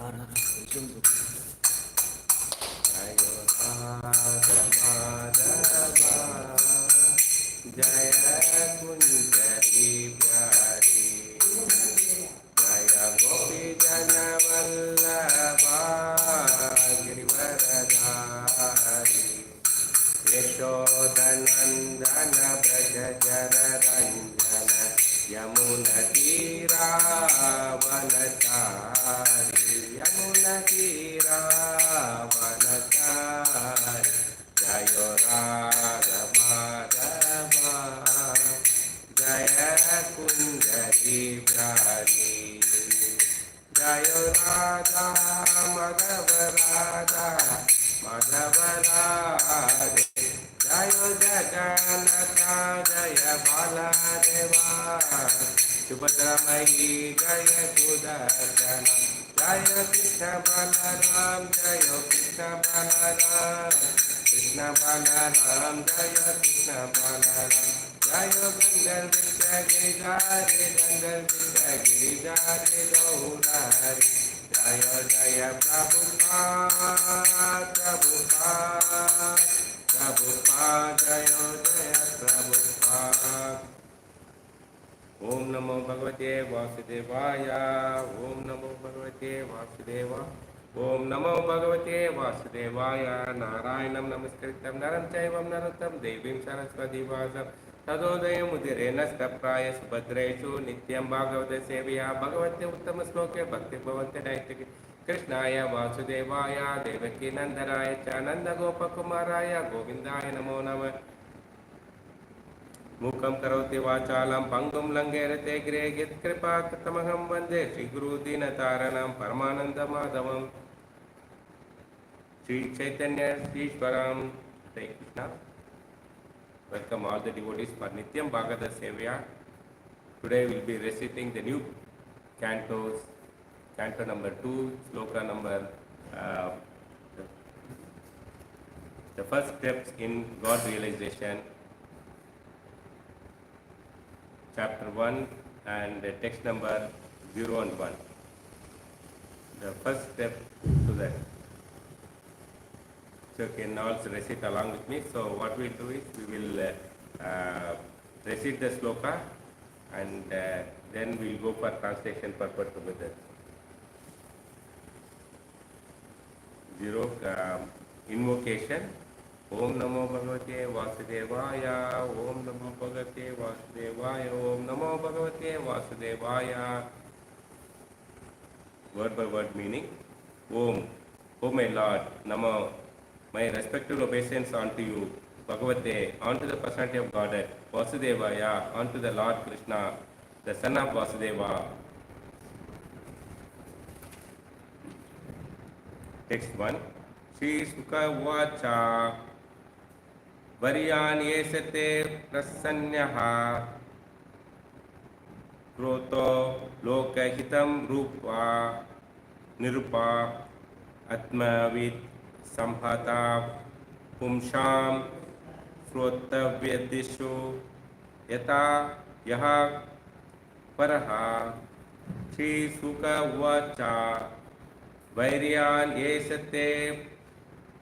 Jaya Kunjari Pyari Jaya Gopi Jana Vallabha Girivaradhari Yashodanandana Braja Jara Ranjana Yamuna Tira Vanatari Yamuna Tira Vanatari Jayo Radha Madhava Jaya Kunjari Vyari Jayo Radha Madhava Radha Madhava Radha Jayo Jagannatha Jaya Baladeva Subhadramayi Jaya Sudarshana Jaya Krishna Balaram Jaya Krishna Balaram Krishna Balaram Jaya Krishna Balaram Jaya Gandhar Vidya Giridhari Gandhar Vidya Giridhari Gaurari Jaya Jaya Prabhupada Prabhupada Prabhupada Jaya Jaya Prabhupada Om Namo Bhagavate Vasudevaya Om Namo Bhagavate Vasudeva Om Namo Bhagavate Vasudevaya Narayanam Namaskritam Naram Chaivam Narottam Devim Saraswati Vasam Tadodayam Udirena Stapraya Subhadreshu Nityam Bhagavate Sevaya Bhagavate Uttama Sloke Bhakti Bhavante Daitaki Krishnaya Vasudevaya Devaki Nandaraya Chananda Gopakumaraya Govindaya Namo Namah Mukam karoti vachalam pangum langerate gre git kripa katamaham vande Shri Guru Dinataranam Paramananda Madhavam Shri Chaitanya Shri Shwaram Hare Krishna. Welcome all the devotees for Nityam Bhagavata Sevya. Today we will be reciting the new cantos, canto number 2, sloka number the first steps in God realization. Chapter 1 and text number 0 and 1. The first step to that. So you can also recite along with me. So what we will do is we will recite the sloka and then we will go for translation purpose together. 0. Invocation. Om Namo Bhagavate Vasudevaya Om Namo Bhagavate Vasudevaya Om Namo Bhagavate Vasudevaya. Word by word meaning. Om, O my Lord, Namo, my respectful obeisance unto you. Bhagavate, unto the personality of Godhead. Vasudevaya, unto the Lord Krishna, the son of Vasudeva. Text 1. Shri Sukha Vacha Varyan Yesate Prasannyaha Kroto Lokahitam Rupa Nirupa Atmavid Samhata Pumsham Srotavyadishu Yata Yaha Paraha Shri Sukha Vacha Vairyan Yesate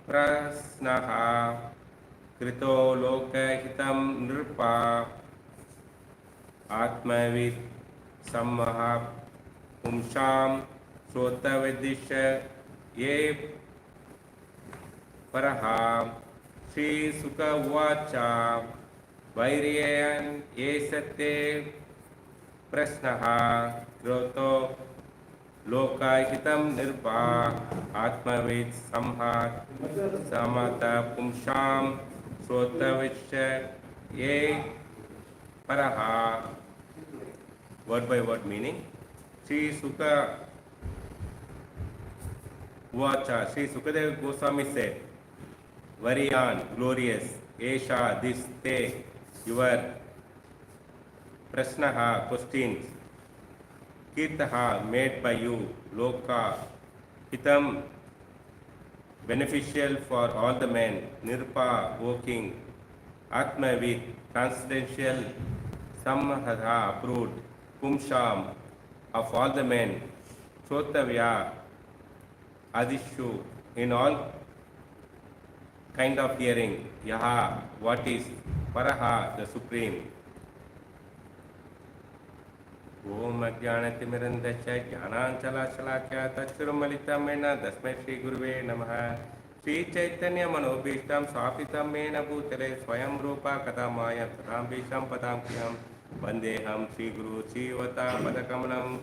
Prasnaha Krito Lokahitam Nripa Atmavid Sammaha Pumsham Srotavedisha Ye Paraha Shri Sukha Vacha Vairyan Yesate Prasnaha Krito Lokahitam Nirpa Atmavid Samhat Samata Pumsham Srotavisha Ye Paraha. Word by word meaning. Sri Sukha Vacha, Sri Sukadeva Goswami said, Variyan, glorious, Esha, this, te, your, Prasnaha, questions, Kirtaha, made by you, Loka, Hitam, beneficial for all the men, Nirpa, O king, Atmavid, transcendental, Samhadha, approved, Pumsham, of all the men, Shrotavya, Adishu, in all kind of hearing, Yaha, what is, Paraha, the Supreme. Om Ajnanatimirandasya Jnananchalashalakya Tachurumalitam Mena Dasmai Shri Guruve Namaha Shri Chaitanya Manobhishtam Swapitam Mena Bhutale Swayam Rupa Kadamaya Sadambhisham Padamkyam Vandeham Shri Guru Sivata Padakamanam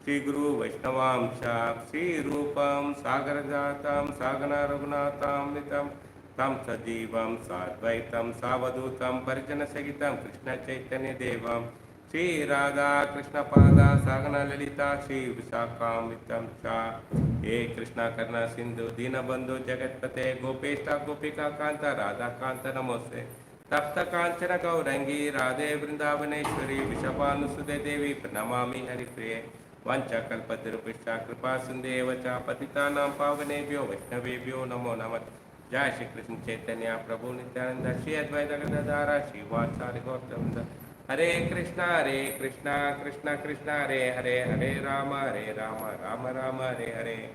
Shri Guru Vaishnavamsha Shri Rupam Sagaragatam Sagana Raghunatam Nitam Tam Sajivam Sadvaitam Savadutam Parijana Sagitam Krishna Chaitanya Devam Shri Radha Krishna Pada Sagana Lalita Shri Vishakamitam Cha He Krishna Karna Sindhu Dina Bandhu Jagatpate Gopeshta Gopika Kanta Radha Kanta Namoste Tapta Kanchana Gaurangi Radhe Vrindavaneshwari Vishapanusude Devi Pranamami Haripriye Vancha Kalpatirupishta Kripa Sundeva Cha Patitanam Pavanebhyo Vaishnavebhyo Namo Namat Jai Shri Krishna Chaitanya Prabhu Nityananda Shri Advaita Gadadhara Shri Vatsari Gautama Hare Krishna, Krishna Krishna, Hare Rama, Rama Rama, Hare.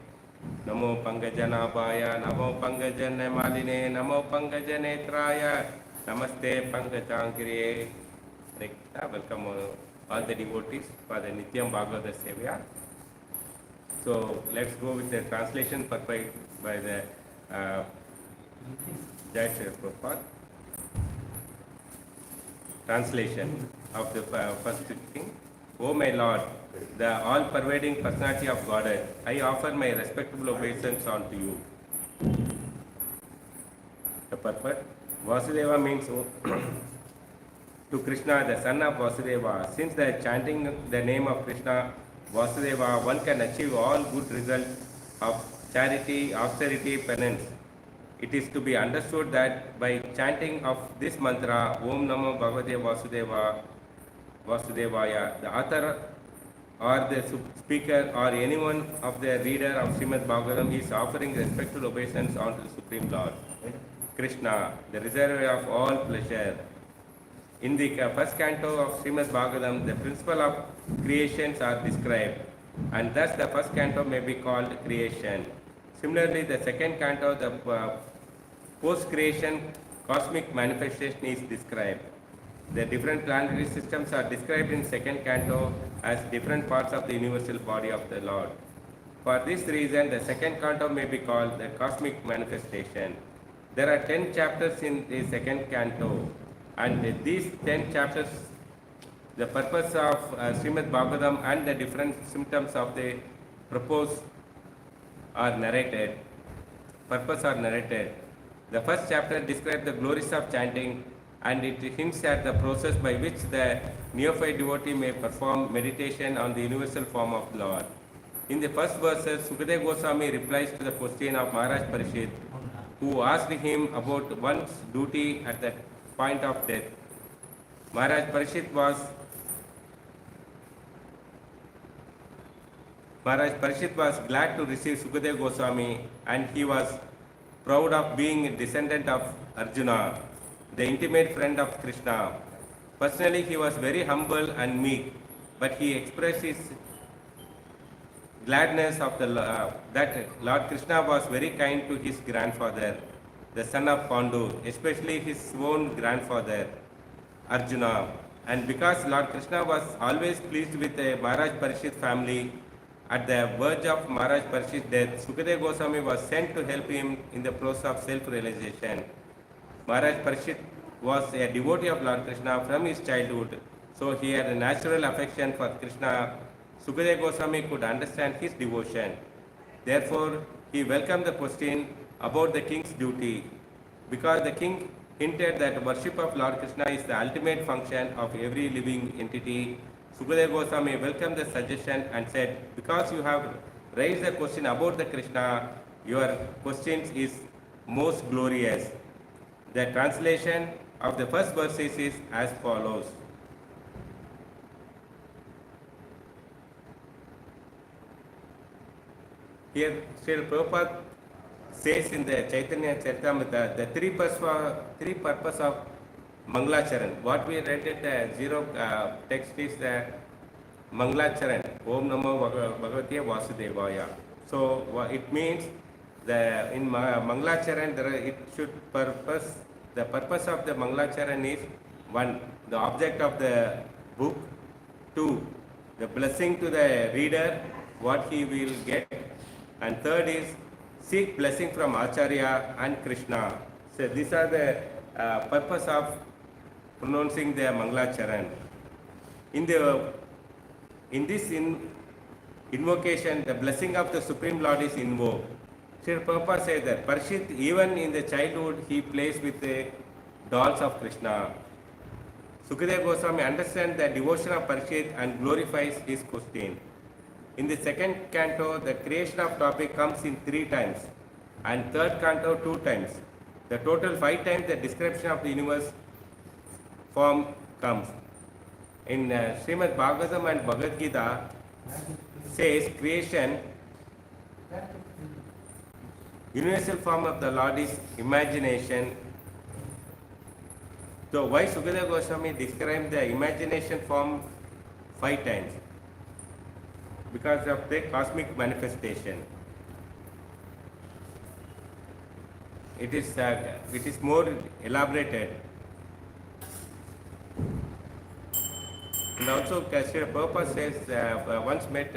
Namo Pangajanabhaya, Namo Pangajanemaline, Namo Pangajanetraya, Namaste Pangajangiriye. Hare Krishna, welcome all the devotees for the Nityam Bhagavata Sevya. So let's go with the translation performed by the Jai Shri Prabhupada. Translation of the first thing. O my Lord, the all-pervading personality of Godhead, I offer my respectable obeisance unto you. The purpose. Vasudeva means to Krishna, the son of Vasudeva. Since the chanting the name of Krishna, Vasudeva, one can achieve all good results of charity, austerity, penance. It is to be understood that by chanting of this mantra, Om Namo Bhagavate Vasudevaya, the author or the speaker or anyone of the reader of SrimadBhagavatam is offering respectful obeisance unto the Supreme Lord, Krishna, the reservoir of all pleasure. In the first canto of SrimadBhagavatam, the principle of creations are described, and thus the first canto may be called creation. Similarly, the second canto, the post-creation cosmic manifestation is described. The different planetary systems are described in second canto as different parts of the universal body of the Lord. For this reason, the second canto may be called the cosmic manifestation. There are 10 chapters in the second canto, and these 10 chapters, the purpose of SrimadBhagavatam and the different symptoms of the proposed are narrated. Purpose are narrated. The first chapter describes the glories of chanting, and it hints at the process by which the neophyte devotee may perform meditation on the universal form of Lord. In the first verses, Sukadeva Goswami replies to the question of Maharaj Parishit, who asked him about one's duty at the point of death. Maharaj Parishit was glad to receive Sukadeva Goswami, and he was proud of being a descendant of Arjuna, the intimate friend of Krishna. Personally, he was very humble and meek, but he expressed his gladness of that Lord Krishna was very kind to his grandfather, the son of Pandu, especially his own grandfather, Arjuna. And because Lord Krishna was always pleased with the Maharaj Parishit family, at the verge of Maharaj Parishit's death, Sukadeva Goswami was sent to help him in the process of self-realization. Maharaj Parishit was a devotee of Lord Krishna from his childhood, so he had a natural affection for Krishna. Sukadeva Goswami could understand his devotion. Therefore, he welcomed the question about the king's duty, because the king hinted that worship of Lord Krishna is the ultimate function of every living entity. Sukadeva Goswami welcomed the suggestion and said, because you have raised the question about the Krishna, your question is most glorious. The translation of the first verses is as follows. Here, Srila Prabhupada says in the Chaitanya Charitamrita, the three purpose of Mangalacharan. What we read in the zero text is the Mangalacharan. Om Namo Bhagavate Vasudevaya. So it means the in Mangalacharan it should purpose, the purpose of the Mangalacharan is one, the object of the book, two, the blessing to the reader, what he will get, and third is seek blessing from Acharya and Krishna. So these are the purpose of pronouncing the Mangalacharan. In this invocation, the blessing of the Supreme Lord is invoked. Sri Prabhupada says that Parshit, even in the childhood, he plays with the dolls of Krishna. Sukadeva Goswami understands the devotion of Parshit and glorifies his question. In the second canto, the creation of topic comes in 3 times, and third canto 2 times. The total 5 times the description of the universe form comes. In SrimadBhagavatam and Bhagavad Gita says creation, universal form of the Lord is imagination. So why Sukadeva Goswami described the imagination form 5 times? Because of the cosmic manifestation. It is more elaborated. And also, Sri Prabhupada says, once met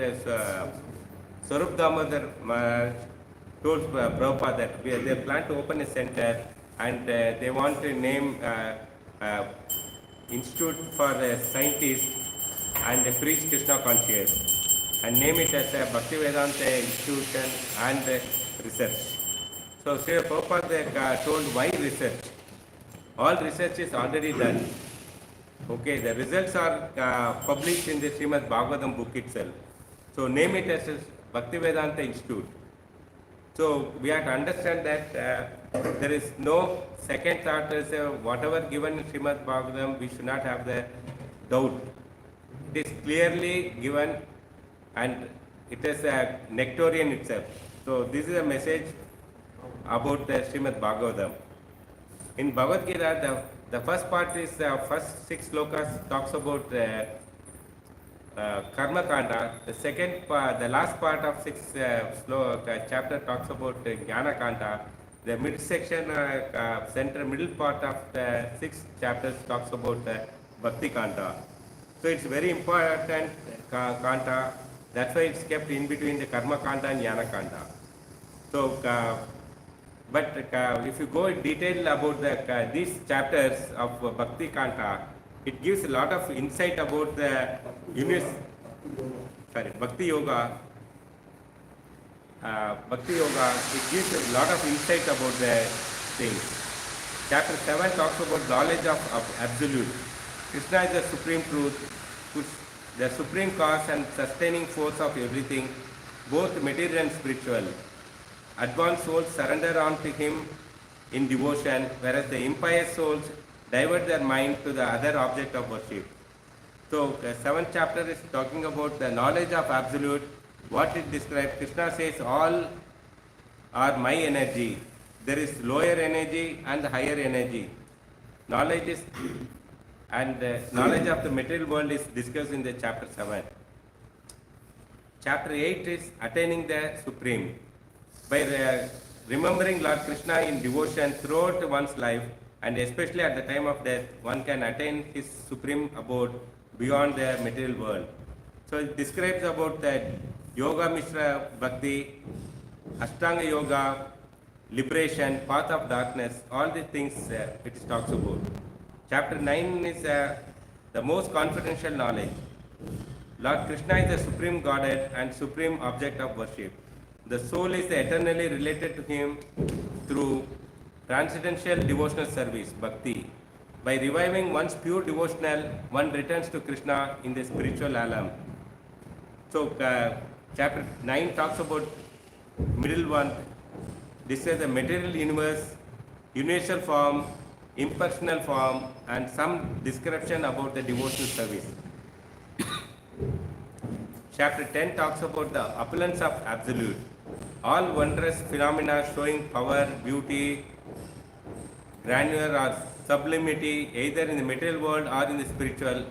Swarup Damodar Maharaj told Prabhupada that they plan to open a center and they want to name Institute for Scientists and Preach Krishna Conscious, and name it as a Bhakti Vedanta Institution and Research. So Sri Prabhupada told, why research? All research is already done. Okay, the results are published in the SrimadBhagavatam book itself. So name it as a Bhakti Vedanta Institute. So we have to understand that there is no second thought, whatever given in SrimadBhagavatam, we should not have the doubt. It is clearly given and it is a nectarian itself. So this is a message about the SrimadBhagavatam. In Bhagavad Gita, the first part is the first 6 slokas talks about Karma Kanda. The second part, the last part of 6th chapter talks about Jnana Kanda. The mid section, middle part of the 6th chapter talks about Bhakti Kanda. So it's very important Kanda. That's why it's kept in between the Karma Kanda and Jnana Kanda. So, but if you go in detail about these chapters of Bhakti Kanta, it gives a lot of insight about the Bhakti Yoga. Bhakti Yoga, it gives a lot of insight about the things. Chapter 7 talks about knowledge of Absolute. Krishna is the supreme truth, the supreme cause and sustaining force of everything, both material and spiritual. Advanced souls surrender on to him in devotion, whereas the impious souls divert their mind to the other object of worship. So the 7th chapter is talking about the knowledge of Absolute. What it describes, Krishna says all are my energy. There is lower energy and higher energy. Knowledge is and knowledge of the material world is discussed in the chapter 7. Chapter 8 is attaining the supreme. By remembering Lord Krishna in devotion throughout one's life, and especially at the time of death, one can attain his supreme abode beyond the material world. So it describes about that Yoga Mishra Bhakti, Ashtanga Yoga, liberation, path of darkness, all the things it talks about. Chapter 9 is the most confidential knowledge. Lord Krishna is the supreme Godhead and supreme object of worship. The soul is eternally related to him through transcendental devotional service, bhakti. By reviving one's pure devotional, one returns to Krishna in the spiritual alam. So, chapter 9 talks about middle one. This is the material universe, universal form, impersonal form, and some description about the devotional service. Chapter 10 talks about the opulence of Absolute. All wondrous phenomena showing power, beauty, grandeur or sublimity either in the material world or in the spiritual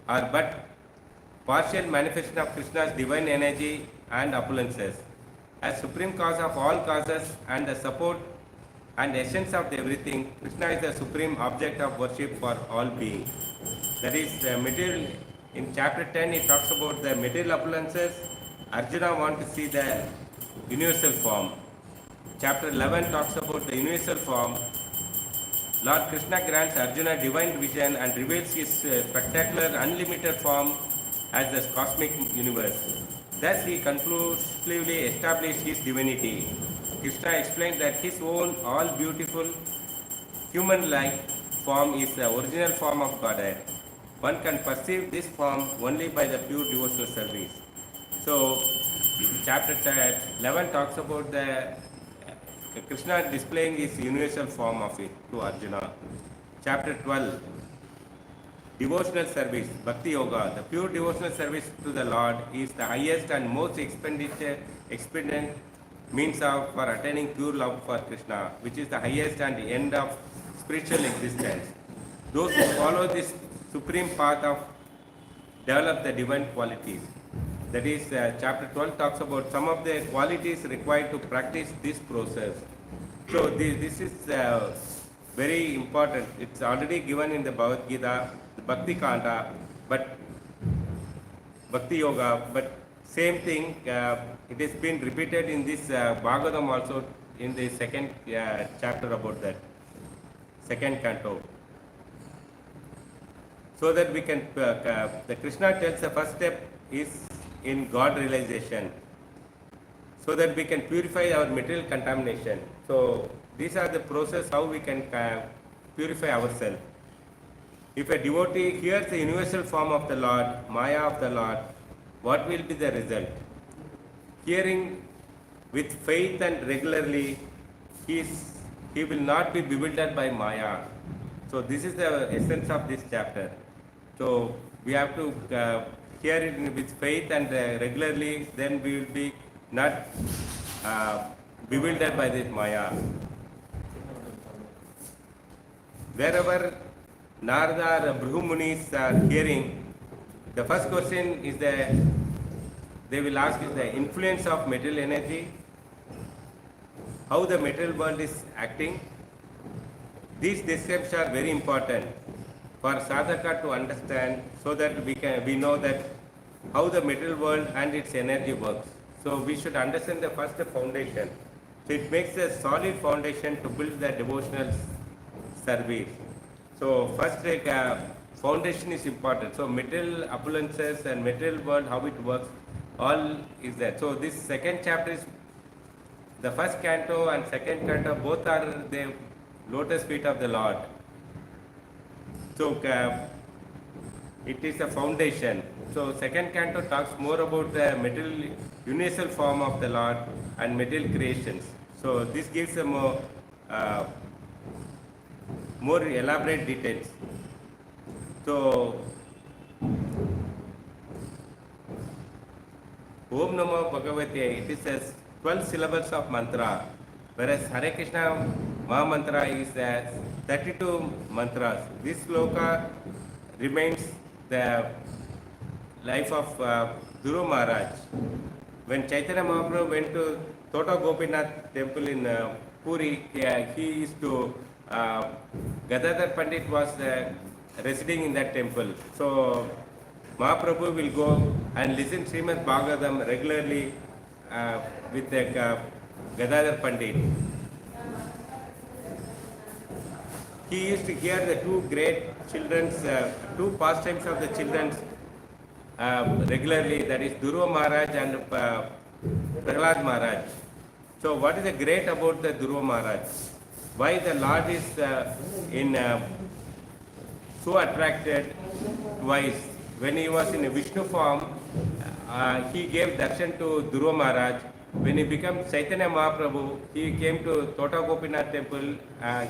are but partial manifestation of Krishna's divine energy and opulences. as supreme cause of all causes and the support and essence of everything. Krishna is the supreme object of worship for all beings. That is the material. In chapter 10, he talks about the material appearances. Arjuna wants to see the universal form. Chapter 11 talks about the universal form. Lord Krishna grants Arjuna divine vision and reveals his spectacular unlimited form as the cosmic universe. Thus he conclusively established his divinity. Krishna explained that his own all beautiful human-like form is the original form of Godhead. One can perceive this form only by the pure devotional service. So, chapter 11 talks about the Krishna displaying his universal form of it to Arjuna. Chapter 12, devotional service, Bhakti Yoga. The pure devotional service to the Lord is the highest and most expedient means for attaining pure love for Krishna, which is the highest and the end of spiritual existence. Those who follow this supreme path of develop the divine qualities. That is, chapter 12 talks about some of the qualities required to practice this process. So this is very important. It's already given in the Bhagavad Gita, the Bhakti Kanda, but Bhakti Yoga, but same thing, it has been repeated in this Bhagavatam also in the second chapter about that, second canto. So that we can, the Krishna tells the first step is in God realization, so that we can purify our material contamination. So these are the process how we can purify ourselves. If a devotee hears the universal form of the Lord, Maya of the Lord, what will be the result? Hearing with faith and regularly, he will not be bewildered by Maya. So this is the essence of this chapter. So we have to hear it with faith and regularly, then we will be not bewildered by this Maya. Wherever Narada or Bhrigu Munis are hearing, the first question is they will ask is the influence of material energy, how the material world is acting. These steps are very important for sadhaka to understand, so that we know that how the material world and its energy works. So we should understand the first foundation. So it makes a solid foundation to build the devotional service. So first foundation is important. So material appearances and material world, how it works, all is there. So this second chapter is, the first canto and second canto, both are the lotus feet of the Lord. So it is a foundation. So second canto talks more about the material universal form of the Lord and material creations. So this gives a more elaborate details. So Om Namo Bhagavate, it is as 12 syllables of mantra, whereas Hare Krishna Maha Mantra is 32 mantras. This sloka remains the life of Dhruva Maharaj. When Chaitanya Mahaprabhu went to Tota Gopinath temple in Puri, he used to, Gadadhar Pandit was residing in that temple. So Mahaprabhu will go and listen SrimadBhagavatam regularly with Gadadhar Pandit. He used to hear the two great children's, two pastimes of the children's regularly, that is Dhruva Maharaj and Prahlad Maharaj. So what is the great about the Dhruva Maharaj? Why the Lord is so attracted twice? When he was in a Vishnu form, he gave darshan to Dhruva Maharaj. When he became Chaitanya Mahaprabhu, he came to Tota Gopinath temple.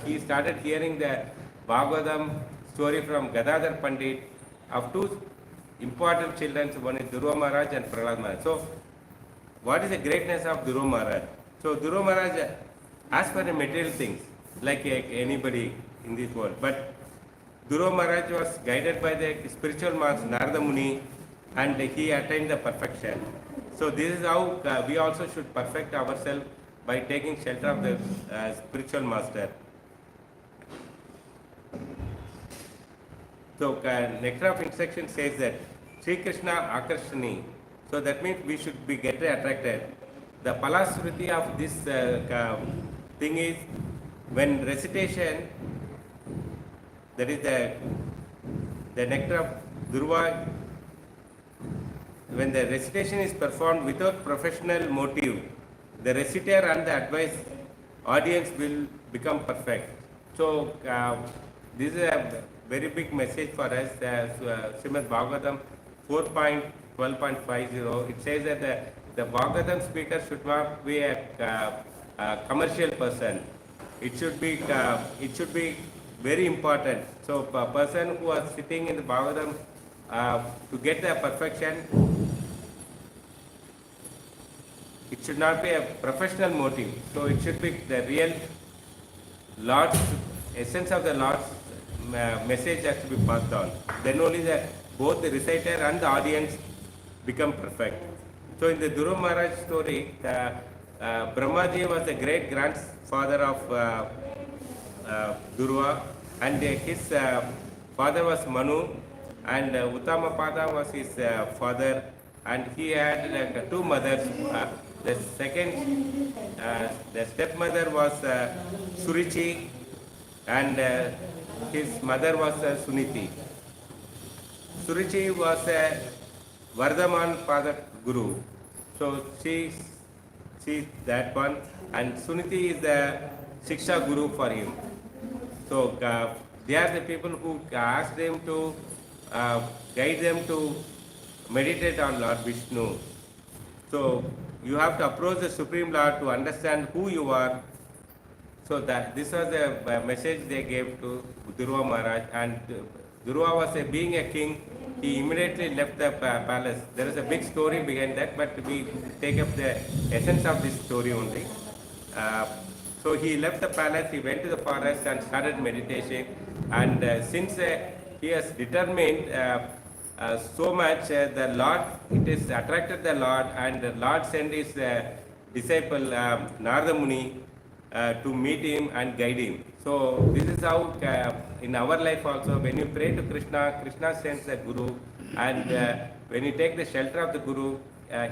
He started hearing the Bhagavatam story from Gadadhar Pandit of two important children, one is Dhruva Maharaj and Prahlad Maharaj. So, what is the greatness of Dhruva Maharaj? So, Dhruva Maharaj asked for the material things like anybody in this world. But Dhruva Maharaj was guided by the spiritual master Narada Muni, and he attained the perfection. So this is how we also should perfect ourselves by taking shelter of the spiritual master. So Nectar of Instruction says that Sri Krishna Akarshani. So that means we should be get attracted. The Palasruti of this thing is when recitation, that is the nectar of Durva, when the recitation is performed without professional motive, the reciter and the advice audience will become perfect. So this is a very big message for us. SrimadBhagavatam 4.12.50, it says that the Bhagavatam speaker should not be a commercial person. It should be very important. So a person who is sitting in the Bhagavatam to get the perfection, it should not be a professional motive. So it should be the real Lord's essence of the Lord's message has to be passed on. Then only both the reciter and the audience become perfect. So in the Dhruva Maharaj story, Brahmaji was the great grandfather of Dhruva, and his father was Manu, and Uttamapada was his father, and he had two mothers. The stepmother was Surichi, and his mother was Suniti. Surichi was a Vardhaman Pada Guru. So she is that one, and Suniti is the Shiksha Guru for him. So they are the people who asked them to guide them to meditate on Lord Vishnu. So you have to approach the Supreme Lord to understand who you are. So this was the message they gave to Dhruva Maharaj, and Dhruva was being a king. He immediately left the palace. There is a big story behind that, but we take up the essence of this story only. So he left the palace, he went to the forest and started meditation. And since he has determined so much, the Lord, it is attracted the Lord, and the Lord sent his disciple Narada Muni to meet him and guide him. So this is how in our life also, when you pray to Krishna, Krishna sends the Guru, and when you take the shelter of the Guru,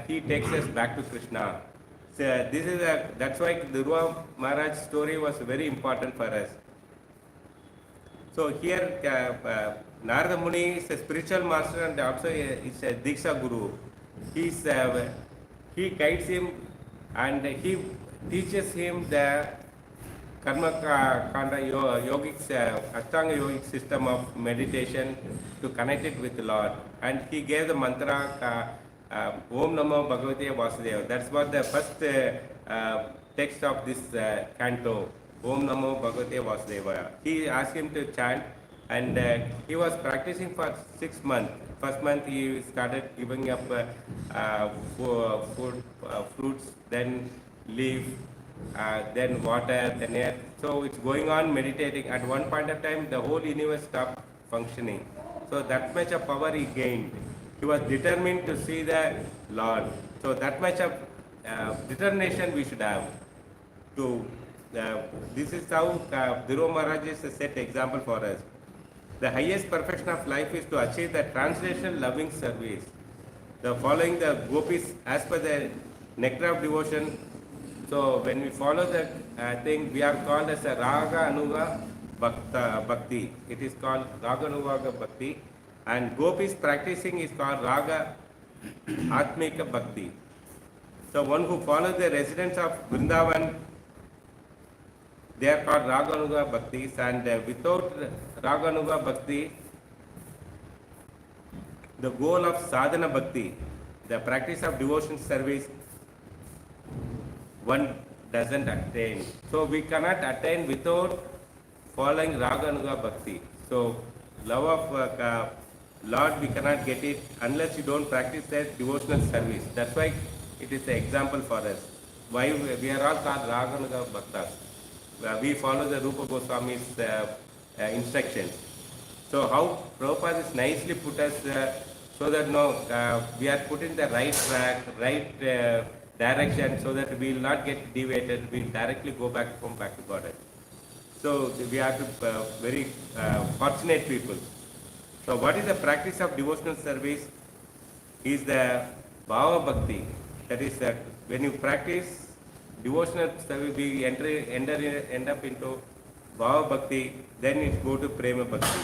he takes us back to Krishna. So this is that's why Dhruva Maharaj story was very important for us. So here Narada Muni is a spiritual master and also is a Diksha Guru. He guides him and he teaches him the Karma Kanda yogic, Ashtanga yogic system of meditation to connect it with the Lord. And he gave the mantra Om Namo Bhagavate Vasudeva. That's what the first text of this canto, Om Namo Bhagavate Vasudeva. He asked him to chant, and he was practicing for 6 months. First month he started giving up food, fruits, then leaf, then water, then air. So it's going on meditating. At one point of time, the whole universe stopped functioning. So that much of power he gained. He was determined to see the Lord. So that much of determination we should have. This is how Dhruva Maharaj is a set example for us. The highest perfection of life is to achieve the translational loving service. The following the gopis as per the nectar of devotion. So when we follow the thing, we are called as a Raga Anuga Bhakti. It is called Raga Anuga Bhakti. And gopis practicing is called Raga Atmika Bhakti. So one who follows the residents of Vrindavan, they are called Raganuga Bhaktis, and without Raganuga Bhakti, the goal of Sadhana Bhakti, the practice of devotion service, one doesn't attain. So we cannot attain without following Raganuga Bhakti. So love of Lord, we cannot get it unless you don't practice that devotional service. That's why it is an example for us. Why we are all called Raganuga Bhaktas. We follow the Rupa Goswami's instructions. So how Prabhupada is nicely put us, so so that we are put in the right track, right direction, so that we will not get deviated, we will directly go back to Godhead. So we are very fortunate people. So what is the practice of devotional service? Is the Bhava Bhakti. That is that when you practice devotional service, we end up into Bhava Bhakti, then it go to Prema Bhakti.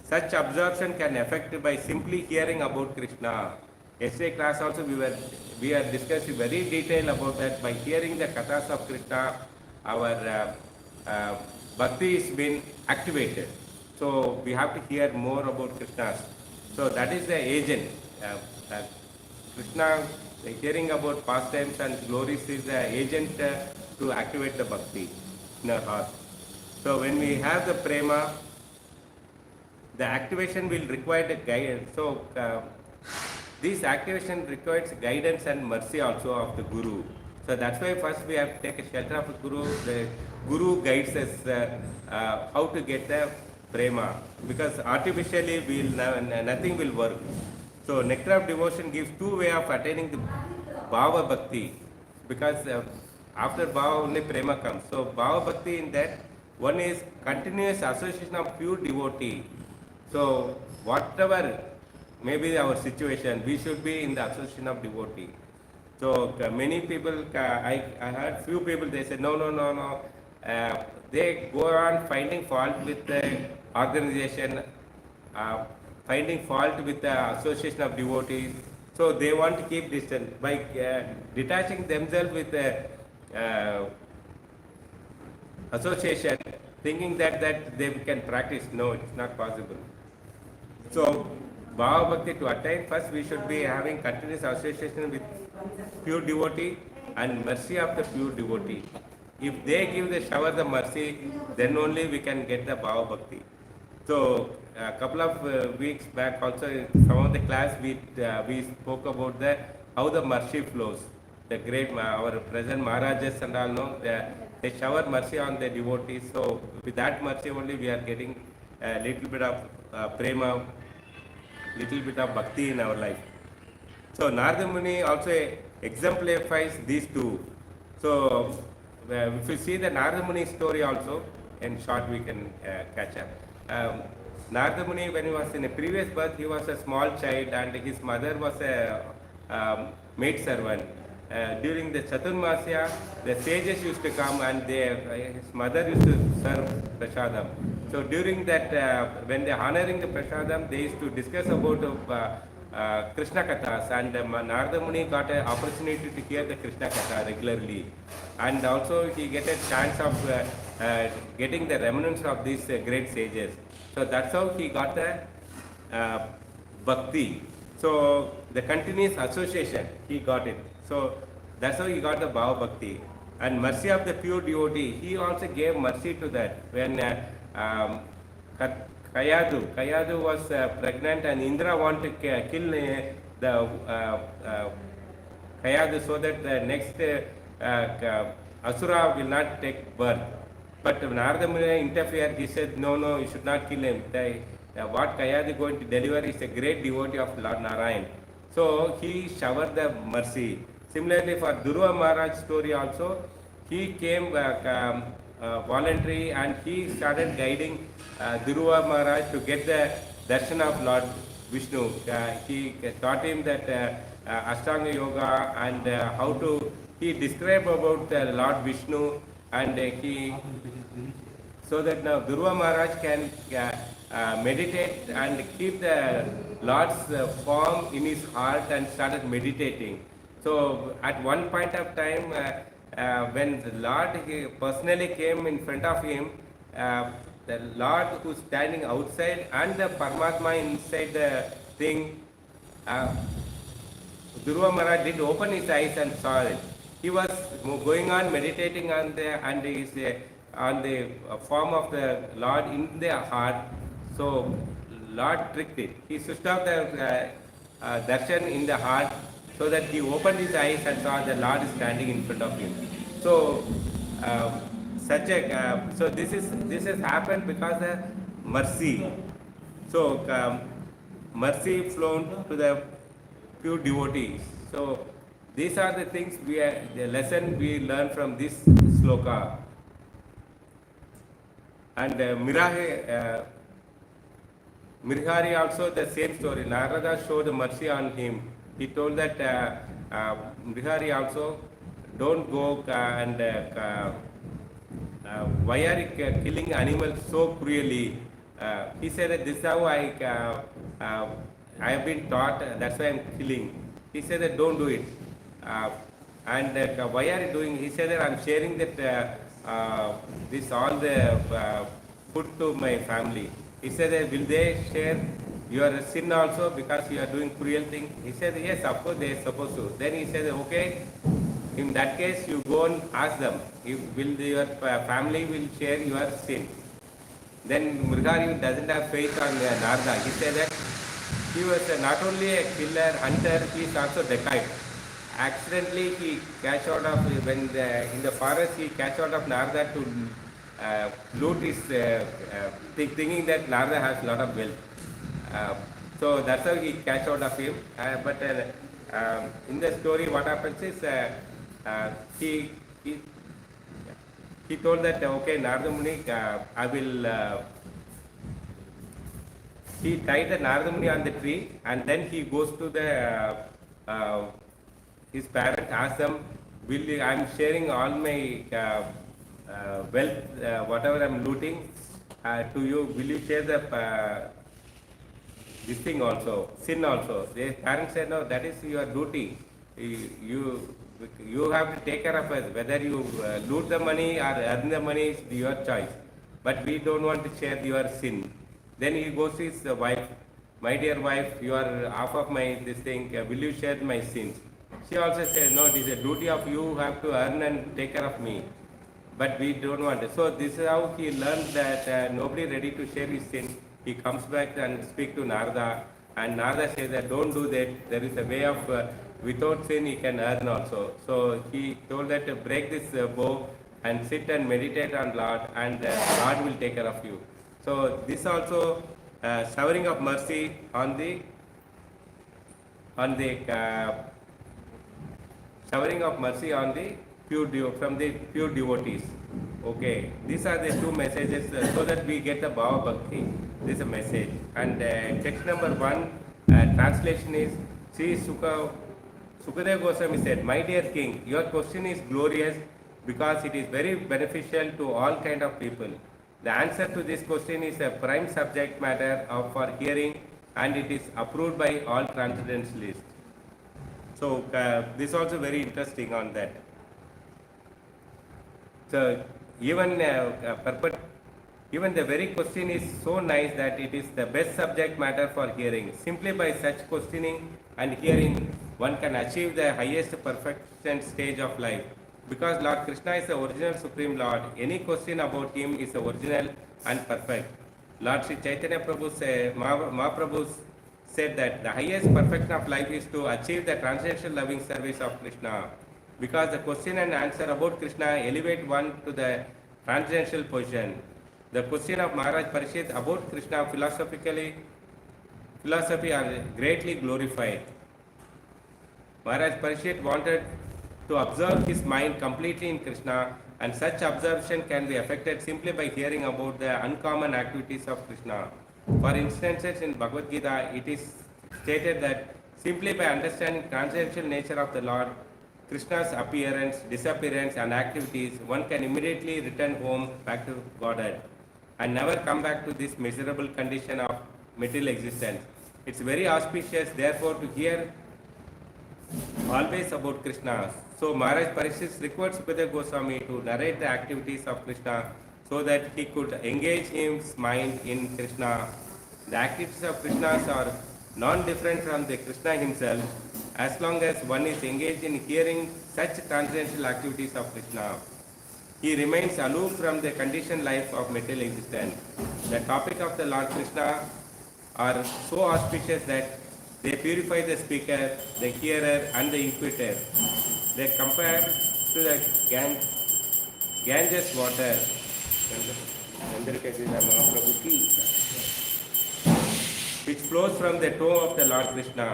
Such absorption can affect by simply hearing about Krishna. Yesterday class also we are discussing very detail about that. By hearing the kathas of Krishna, our bhakti is been activated. So we have to hear more about Krishna. So that is the agent. Krishna, hearing about pastimes and glories is the agent to activate the bhakti in our heart. So when we have the prema, the activation will require the guidance. So this activation requires guidance and mercy also of the Guru. So that's why first we have to take a shelter of the Guru. The Guru guides us how to get the prema, because artificially nothing will work. So nectar of devotion gives two ways of attaining the Bhava Bhakti, because after Bhava only prema comes. So Bhava Bhakti in that, one is continuous association of pure devotee. So whatever may be our situation, we should be in the association of devotee. So many people, I heard few people, they said, no. They go on finding fault with the organization, finding fault with the association of devotees. So they want to keep distance by detaching themselves with the association, thinking that they can practice. No, it's not possible. So Bhava Bhakti, to attain, first we should be having continuous association with pure devotee and mercy of the pure devotee. If they give the shower the mercy, then only we can get the Bhava Bhakti. So a couple of weeks back also, in some of the class we spoke about how the mercy flows. The great, our present Maharajas and all know, they shower mercy on the devotees. So with that mercy only we are getting a little bit of prema, little bit of bhakti in our life. So Narada Muni also exemplifies these two. So if you see the Narada Muni story also, in short we can catch up. Narada Muni, when he was in a previous birth, he was a small child and his mother was a maid servant. During the Chaturmasya, the sages used to come and his mother used to serve prasadam. So during that, when they are honoring the prasadam, they used to discuss about Krishna Kathas, and Narada Muni got an opportunity to hear the Krishna Katha regularly. And also he get a chance of getting the remnants of these great sages. So that's how he got the bhakti. So the continuous association, he got it. So that's how he got the Bhava Bhakti. And mercy of the pure devotee, he also gave mercy to that. When Kayadu was pregnant and Indra wanted to kill the Kayadu so that the next Asura will not take birth. But Narada Muni interfered. He said, no, you should not kill him. What Kayadu is going to deliver is a great devotee of Lord Narayan. So he showered the mercy. Similarly for Dhruva Maharaj story also, he came voluntary and he started guiding Dhruva Maharaj to get the darshan of Lord Vishnu. He taught him that Ashtanga Yoga and he described about Lord Vishnu, and so that now Dhruva Maharaj can meditate and keep the Lord's form in his heart and started meditating. So at one point of time, when the Lord personally came in front of him, the Lord who is standing outside and the Paramatma inside the thing, Dhruva Maharaj did open his eyes and saw it. He was going on meditating on the form of the Lord in their heart. So Lord tricked it. He switched off the darshan in the heart so that he opened his eyes and saw the Lord standing in front of him. So this has happened because of mercy. So mercy flown to the pure devotees. So these are the things the lesson we learn from this sloka. And Mrihari also the same story. Narada showed mercy on him. He told that Mrihari also don't go why are you killing animals so cruelly? He said that this is how I have been taught, that's why I am killing. He said that don't do it. Why are you doing? He said that I am sharing that this all the food to my family. He said that will they share your sin also because you are doing cruel thing? He said yes, of course they are supposed to. Then he said okay, in that case you go and ask them, if will your family will share your sin. Then Mrihari doesn't have faith on Narada. He said that he was not only a killer, hunter, he is also dacoit. Accidentally he catch out of, when in the forest he catch out of Narada to loot his thinking that Narada has a lot of wealth. So that's how he catch out of him. But in the story what happens is he told that okay, Narada Muni, I will he tied the Narada Muni on the tree, and then he goes to the his parents, asks them, I am sharing all my wealth, whatever I am looting to you, will you share the this thing also, sin also? The parents said, no, that is your duty. You have to take care of us. Whether you loot the money or earn the money is your choice. But we don't want to share your sin. Then he goes to his wife, my dear wife, you are half of my this thing, will you share my sins? She also said, no, it is a duty of you who have to earn and take care of me. But we don't want it. So this is how he learned that nobody ready to share his sin. He comes back and speak to Narada, and Narada says that don't do that. There is a way of without sin he can earn also. So he told that to break this bow and sit and meditate on Lord, and Lord will take care of you. So this also showering of mercy on the showering of mercy on the from the pure devotees. Okay, these are the two messages so that we get the Bhava Bhakti. This is a message. And text number 1 translation is Sri Sukadeva Goswami said, my dear king, your question is glorious because it is very beneficial to all kind of people. The answer to this question is a prime subject matter for hearing, and it is approved by all transcendentalists. So this is also very interesting on that. So even even the very question is so nice that it is the best subject matter for hearing. Simply by such questioning and hearing, one can achieve the highest perfection stage of life. Because Lord Krishna is the original Supreme Lord, any question about him is original and perfect. Lord Sri Chaitanya Prabhu Mahaprabhu said that the highest perfection of life is to achieve the transcendental loving service of Krishna. Because the question and answer about Krishna elevate one to the transcendental position. The question of Maharaj Parishit about Krishna philosophy are greatly glorified. Maharaj Parishit wanted to observe his mind completely in Krishna, and such observation can be effected simply by hearing about the uncommon activities of Krishna. For instances, in Bhagavad Gita, it is stated that simply by understanding transcendental nature of the Lord, Krishna's appearance, disappearance and activities, one can immediately return home back to Godhead and never come back to this miserable condition of material existence. It's very auspicious, therefore, to hear always about Krishna. So Maharaj Parishit requires Sukadeva Goswami to narrate the activities of Krishna so that he could engage his mind in Krishna. The activities of Krishna are non-different from the Krishna himself as long as one is engaged in hearing such transcendental activities of Krishna. He remains aloof from the conditioned life of material existence. The topic of the Lord Krishna are so auspicious that they purify the speaker, the hearer and the inquirer. They compare to the Ganges water. which flows from the toe of the Lord Krishna.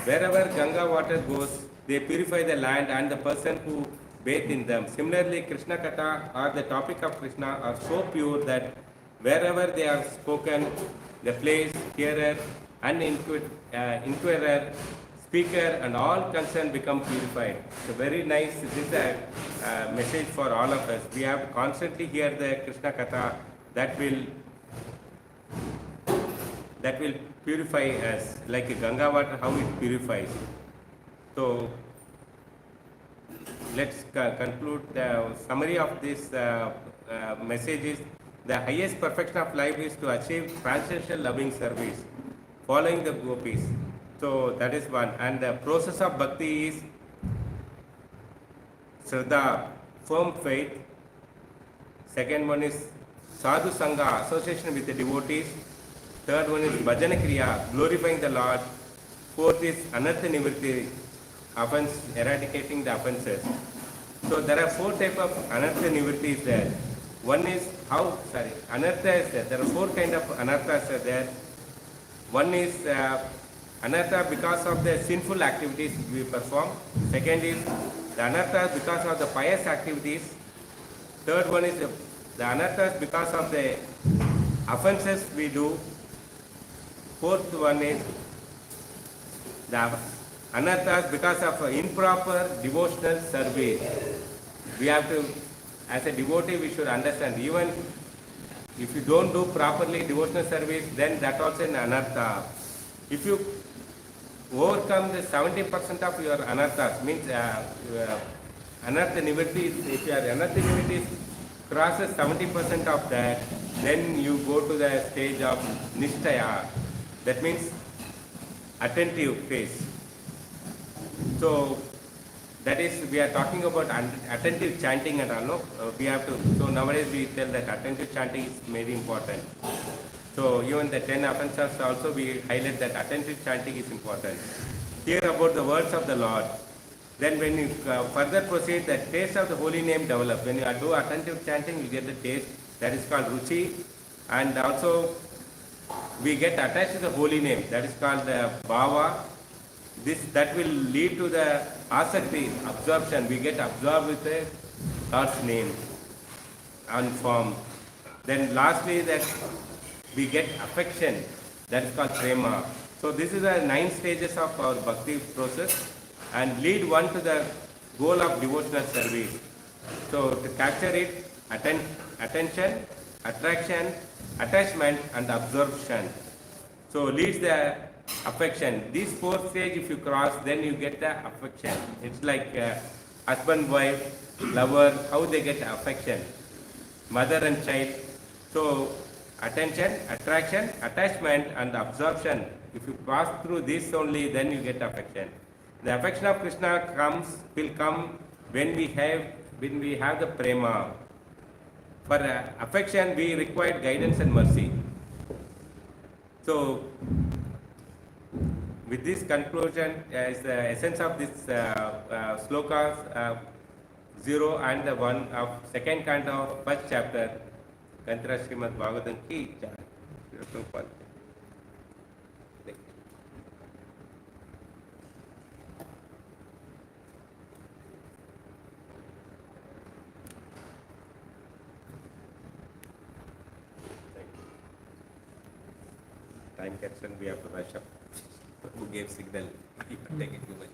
Wherever Ganga water goes, they purify the land and the person who bathe in them. Similarly, Krishna Katha or the topic of Krishna are so pure that wherever they are spoken, the place, hearer, and inquirer, speaker, and all concerned become purified. So very nice. This is a message for all of us. We have to constantly hear the Krishna Katha that will purify us, like a Ganga water, how it purifies. So let's conclude the summary of this message is the highest perfection of life is to achieve transcendental loving service, following the gopis. So that is one. And the process of bhakti is Shraddha, firm faith. Second one is Sadhu Sangha, association with the devotees. Third one is Bhajana Kriya, glorifying the Lord. Fourth is Anartha Nivritti, offense, eradicating the offenses. So there are four types of Anartha Nivritti is there. One is Anartha is there. There are four kinds of Anarthas are there. One is Anartha because of the sinful activities we perform. Second is the Anartha because of the pious activities. Third one is the Anarthas because of the offenses we do. Fourth one is the Anarthas because of improper devotional service. We have to, as a devotee, we should understand, even if you don't do properly devotional service, then that also an Anartha. If you overcome the 70% of your Anarthas, means Anartha Nivritti, if your Anartha Nivritti crosses 70% of that, then you go to the stage of Nishtaya. That means attentive phase. So that is, we are talking about attentive chanting and all. No? We have to, so nowadays we tell that attentive chanting is very important. So even the 10 offenses also we highlight that attentive chanting is important. Hear about the words of the Lord. Then when you further proceed, the taste of the holy name develops. When you do attentive chanting, you get the taste. That is called ruchi. And also we get attached to the holy name. That is called the bhava. That will lead to the asakti, absorption. We get absorbed with the God's name and form. Then lastly, that we get affection. That is called prema. So this is the 9 stages of our bhakti process and lead one to the goal of devotional service. So to capture it, attention, attraction, attachment and absorption. So leads the affection. These 4 stages if you cross, then you get the affection. It's like husband, wife, lover, how they get affection. Mother and child. So attention, attraction, attachment and absorption. If you pass through this only, then you get affection. The affection of Krishna will come when we have the prema. For affection, we require guidance and mercy. So, with this conclusion, is the essence of this slokas 0 and the 1 of second canto of first chapter. Kantra SrimadBhagavatam ki jai. Time capsule, we have to rush up. Who gave signal? Take it too much.